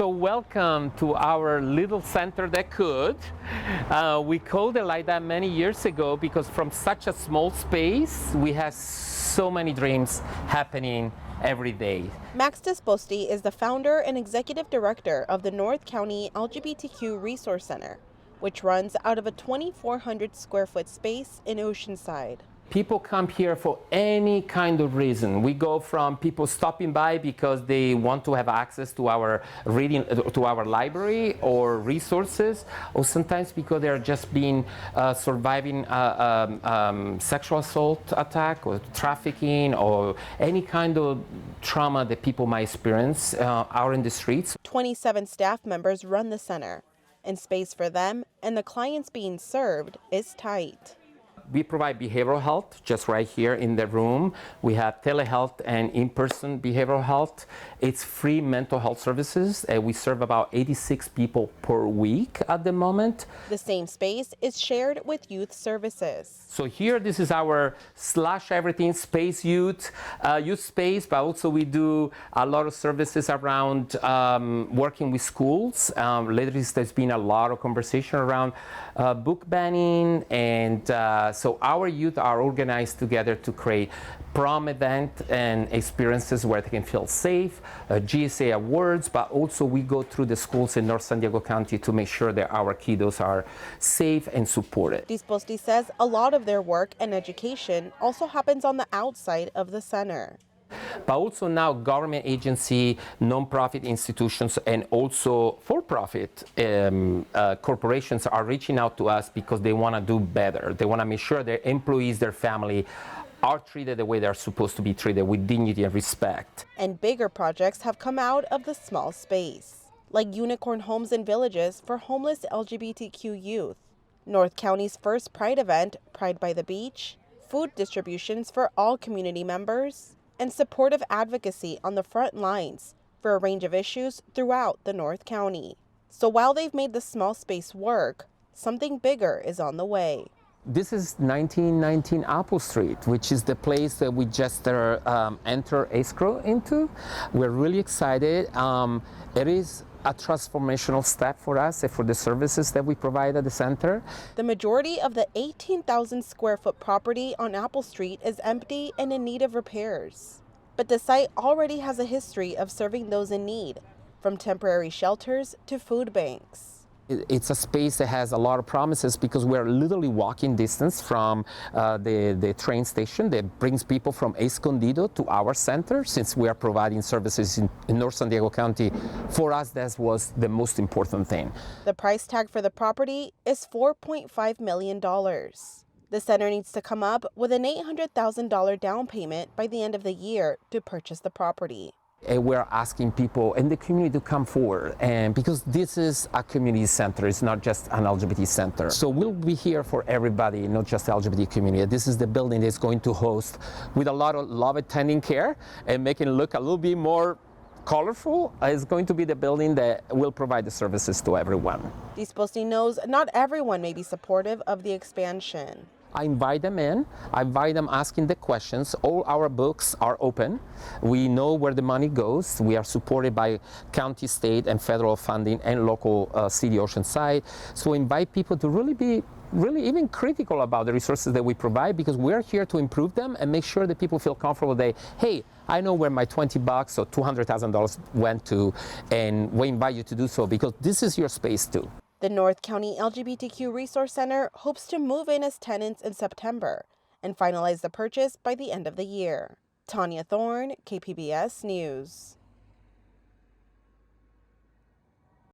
So welcome to our little center that could. We called it like that many years ago because from such a small space, we have so many dreams happening every day. Max Disposti is the founder and executive director of the North County LGBTQ Resource Center, which runs out of a 2,400 square foot space in Oceanside. People come here for any kind of reason. We go from people stopping by because they want to have access to our reading, to our library or resources, or sometimes because they're just being surviving sexual assault attack or trafficking or any kind of trauma that people might experience out in the streets. 27 staff members run the center, and space for them and the clients being served is tight. We provide behavioral health just right here in the room. We have telehealth and in-person behavioral health. It's free mental health services. We serve about 86 people per week at the moment. The same space is shared with youth services. So here, this is our slash everything space youth space, but also we do a lot of services around working with schools. Lately, there's been a lot of conversation around book banning, and so our youth are organized together to create prom event and experiences where they can feel safe, GSA awards, but also we go through the schools in North San Diego County to make sure that our kiddos are safe and supported. Disposti says a lot of their work and education also happens on the outside of the center. But also now government agency, nonprofit institutions, and also for-profit corporations are reaching out to us because they want to do better. They want to make sure their employees, their family, are treated the way they're supposed to be treated, with dignity and respect. And bigger projects have come out of the small space, like unicorn homes and villages for homeless LGBTQ youth, North County's first Pride event, Pride by the Beach, food distributions for all community members, and supportive advocacy on the front lines for a range of issues throughout the North County. So while they've made the small space work, something bigger is on the way. This is 1919 Apple Street, which is the place that we just enter escrow into. We're really excited. It is a transformational step for us and for the services that we provide at the center. The majority of the 18,000 square foot property on Apple Street is empty and in need of repairs. But the site already has a history of serving those in need, from temporary shelters to food banks. It's a space that has a lot of promises because we're literally walking distance from the train station that brings people from Escondido to our center. Since we are providing services in North San Diego County, for us that was the most important thing. The price tag for the property is $4.5 million. The center needs to come up with an $800,000 down payment by the end of the year to purchase the property. And we're asking people in the community to come forward, and because this is a community center, it's not just an LGBT center. So we'll be here for everybody, not just the LGBT community. This is the building that's going to host, with a lot of love and tending care and making it look a little bit more colorful, is going to be the building that will provide the services to everyone. Disposti knows not everyone may be supportive of the expansion. I invite them in. I invite them asking the questions. All our books are open. We know where the money goes. We are supported by county, state, and federal funding and local city Oceanside. So invite people to really be even critical about the resources that we provide, because we're here to improve them and make sure that people feel comfortable that, hey, I know where my $20 or $200,000 went to, and we invite you to do so because this is your space too. The North County LGBTQ Resource Center hopes to move in as tenants in September and finalize the purchase by the end of the year. Tanya Thorne, KPBS News.